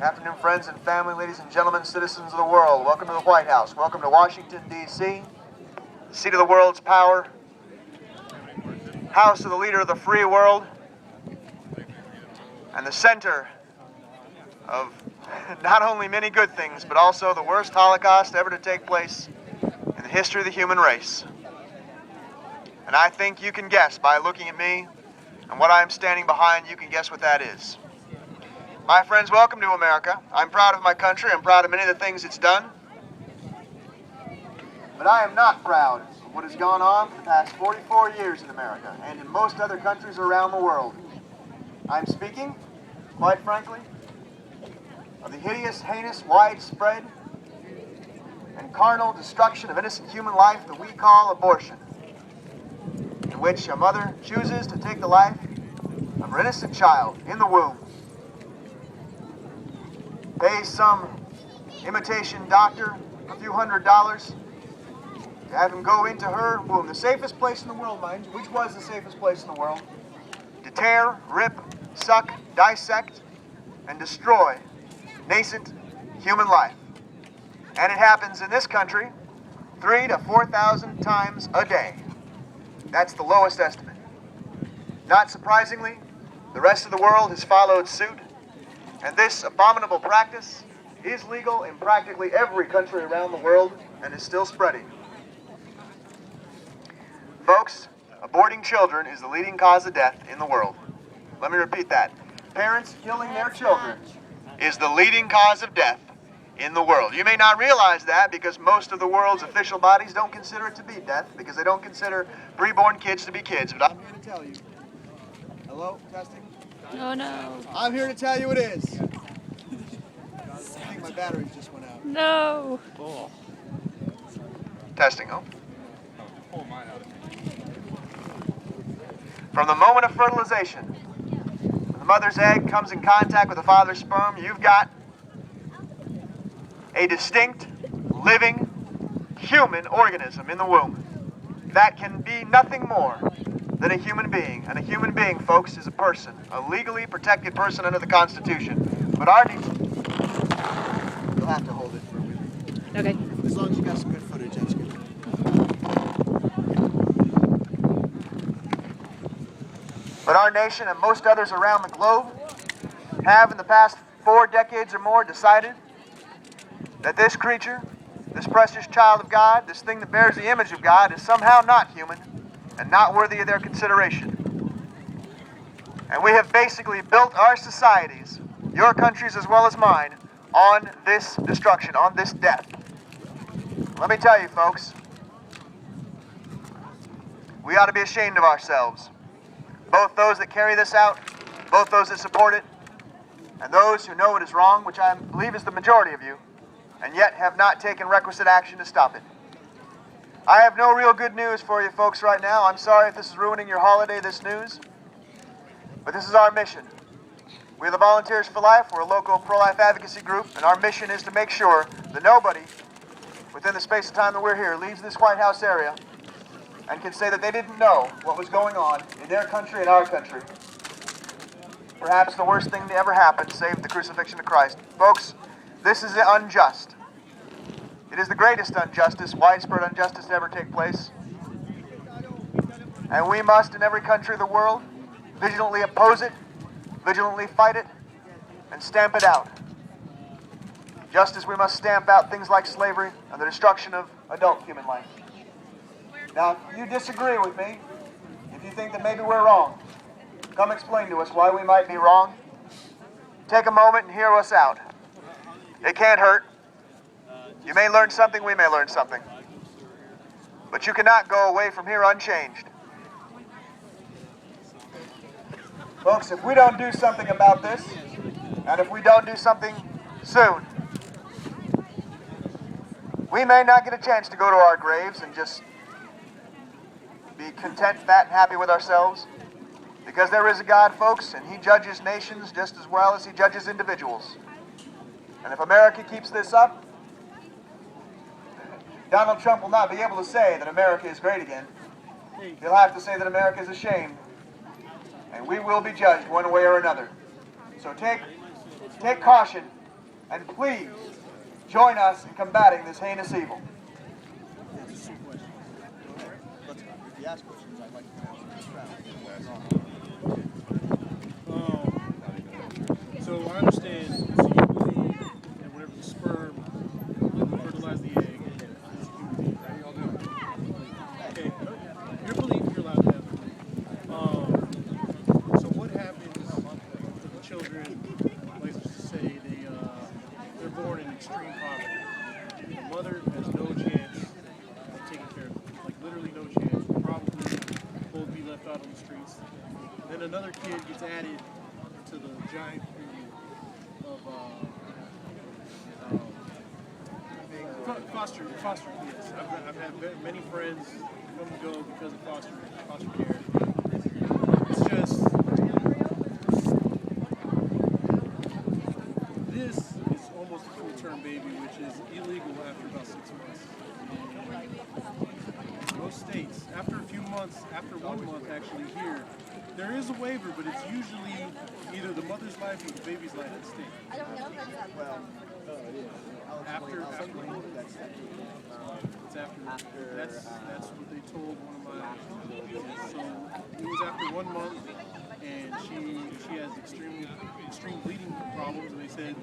Afternoon, friends and family, ladies and gentlemen, citizens of the world. Welcome to the White House. Welcome to Washington, D.C., the seat of the world's power, house of the leader of the free world, and the center of not only many good things, but also the worst Holocaust ever to take place in the history of the human race. And I think you can guess by looking at me and what I'm standing behind, you can guess what that is. My friends, welcome to America. I'm proud of my country. I'm proud of many of the things it's done. But I am not proud of what has gone on for the past 44 years in America and in most other countries around the world. I'm speaking, quite frankly, of the hideous, heinous, widespread, and carnal destruction of innocent human life that we call abortion, in which a mother chooses to take the life of her innocent child in the womb, pays some imitation doctor a few $100s to have him go into her womb, the safest place in the world, mind you, which was the safest place in the world, to tear, rip, suck, dissect, and destroy nascent human life. And it happens in this country 3,000 to 4,000 times a day. That's the lowest estimate. Not surprisingly, the rest of the world has followed suit, and this abominable practice is legal in practically every country around the world and is still spreading. Folks, aborting children is the leading cause of death in the world. Let me repeat that. Parents killing their children is the leading cause of death in the world. You may not realize that because most of the world's official bodies don't consider it to be death because they don't consider preborn kids to be kids. But I'm here to tell you. Hello? Testing? Oh no. I'm here to tell you it is. I think my batteries just went out. No. Oh. Testing, huh? Pull mine out. From the moment of fertilization, when the mother's egg comes in contact with the father's sperm, you've got a distinct, living, human organism in the womb that can be nothing more than a human being. And a human being, folks, is a person, a legally protected person under the Constitution. But our you'll have to hold it for a minute. Okay. As long as you got some good footage, that's good. But our nation and most others around the globe have in the past 4 decades or more decided that this creature, this precious child of God, this thing that bears the image of God, is somehow not human and not worthy of their consideration. And we have basically built our societies, your countries as well as mine, on this destruction, on this death. Let me tell you, folks, we ought to be ashamed of ourselves. Both those that carry this out, both those that support it, and those who know it is wrong, which I believe is the majority of you, and yet have not taken requisite action to stop it. I have no real good news for you folks right now. I'm sorry if this is ruining your holiday, this news, but this is our mission. We're the Volunteers for Life. We're a local pro-life advocacy group, and our mission is to make sure that nobody, within the space of time that we're here, leaves this White House area and can say that they didn't know what was going on in their country and our country. Perhaps the worst thing that ever happened, save the crucifixion of Christ. Folks, this is unjust. It is the greatest injustice, widespread injustice to ever take place. And we must, in every country of the world, vigilantly oppose it, vigilantly fight it, and stamp it out. Just as we must stamp out things like slavery and the destruction of adult human life. Now, if you disagree with me, if you think that maybe we're wrong, come explain to us why we might be wrong. Take a moment and hear us out. It can't hurt. You may learn something, we may learn something. But you cannot go away from here unchanged. Folks, if we don't do something about this, and if we don't do something soon, we may not get a chance to go to our graves and just be content, fat, and happy with ourselves. Because there is a God, folks, and He judges nations just as well as He judges individuals. And if America keeps this up, Donald Trump will not be able to say that America is great again. He'll have to say that America is ashamed. And we will be judged one way or another. So take caution And please join us in combating this heinous evil. So I understand, so you believe that whenever the sperm fertilize the egg, it's a human being, right? Okay, your belief, you're allowed to have a belief. So what happens to the children, let's just say they're born in extreme poverty. The mother has no chance of taking care of them, like literally no chance, probably both be left out on the streets. Then another kid gets added to the giant pool of foster kids. I've had many friends come and go because of foster care. It's just this is almost a full-term baby, which is illegal after about 6 months. In most states, after a few months, after 1 month actually here, there is a waiver, but it's usually either the mother's life or the baby's life at stake. That's what they told one of my. So it was after 1 month, and she has extreme bleeding problems, and they said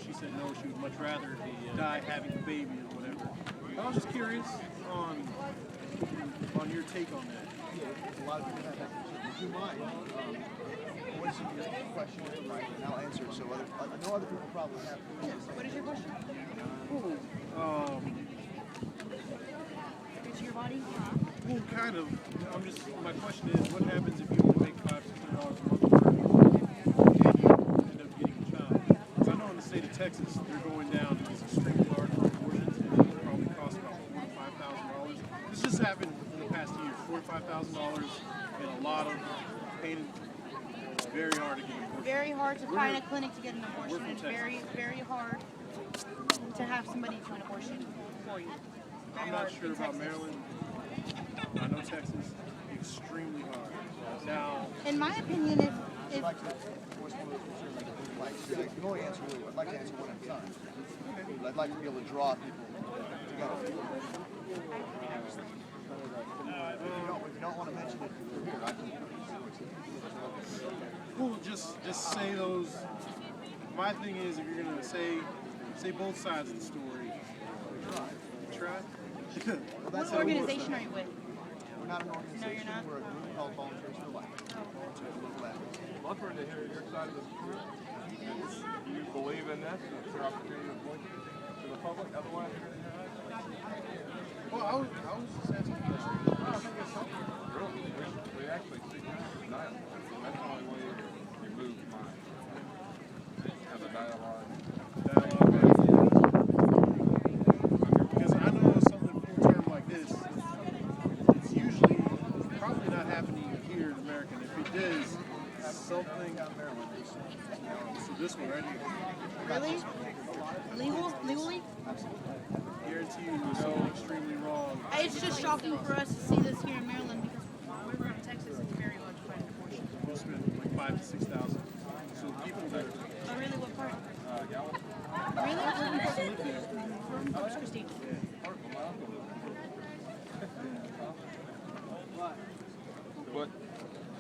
she said no, she would much rather die having the baby or whatever. But I was just curious on your take on that. A lot of people have that. Would you mind voicing your question to Mike, and I'll answer it so I know other people probably have. What is your question? It's your body? Well, kind of. My question is, what happens if you only make $500 to $600 a month working and you end up getting a child? Because I know in the state of Texas, they're going down to these extremely large abortions, and it probably costs about $4,000 to $5,000. This just happened in the past year. $4,000 to $5,000 and a lot of pain. It's very hard to get an abortion. Very hard to find a clinic to get an abortion, and very, very hard to have somebody do an abortion for you. I'm not sure about Maryland. I know Texas, extremely hard. Now, in my opinion, if I'd like to voice one of those concerns. Like, you can only answer really. I'd like to answer one at a time. But I'd like to be able to draw people together. If you don't want to mention it, you're here. I can. well, just say those. My thing is, if you're gonna say both sides of the story, try. what organization are you with? We're not an organization. No, you're not? We're a group called Volunteers for Life. Well, I've heard to hear your side of the story. Do you believe in this? Is there opportunity to voice it to the public? Otherwise, you're going to hear it. Well, I was just asking a question. Really? We actually see dialogue. That's the only way you move mind. Have a dialogue. Because I know something full-term like this, it's usually probably not happening here in America. And if it does, something. So this one right here. Really? Legally? Guarantee you was so extremely wrong. It's just shocking for us to see this here in Maryland because we're from Texas. It's very hard to find an abortion. We'll spend like 5,000 to 6,000. So people that Oh, really? What part? Really? From Corpus Christi. But,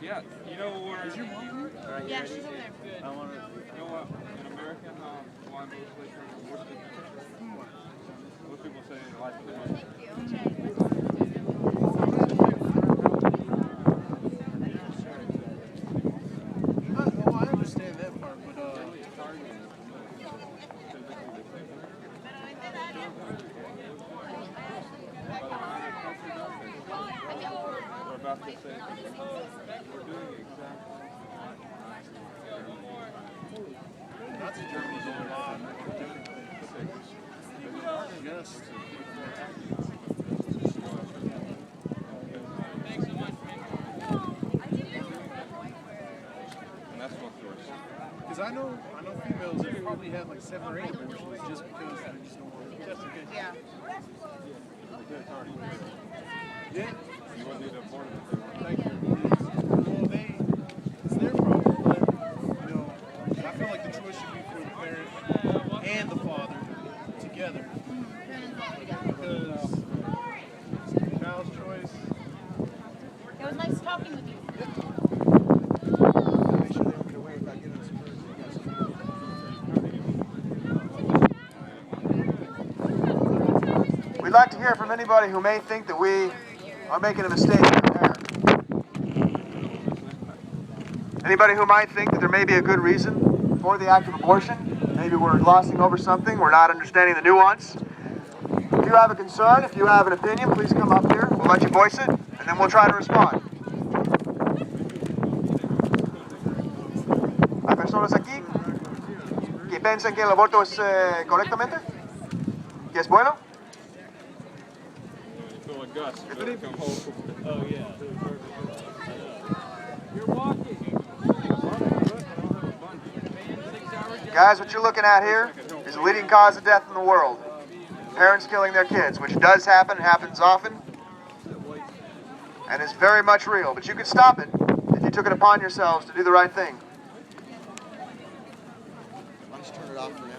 yeah, you know where... Is your mom? Yeah, she's over there. I want to... You know what? In America, why mostly most people say life is money. I understand that part, but We're about to say we're doing exactly. Nazi Germany's a lot different things. Yes. And that's what's worse. Because I know females that probably had like 7 or 8 abortions just because they just don't want to test again. Yeah. Yeah. You wouldn't need to abort it if they wanted. Thank you. Well, it's their problem, but, I feel like the choice should be for the parent and the father together. Parents all together. Because child's choice. It was nice talking with you. Make sure they don't get away without getting us first. We'd like to hear from anybody who may think that we are making a mistake as a parent. Anybody who might think that there may be a good reason for the act of abortion. Maybe we're glossing over something, we're not understanding the nuance. If you have a concern, if you have an opinion, please come up here. We'll let you voice it, and then we'll try to respond. ¿Hay personas aquí que piensan que el aborto es correctamente? ¿Que es bueno? Feel like Gus. You better come home. Oh yeah. Guys, what you're looking at here is the leading cause of death in the world. Parents killing their kids, which does happen, happens often, and is very much real. But you could stop it if you took it upon yourselves to do the right thing. Why don't you turn it off for now?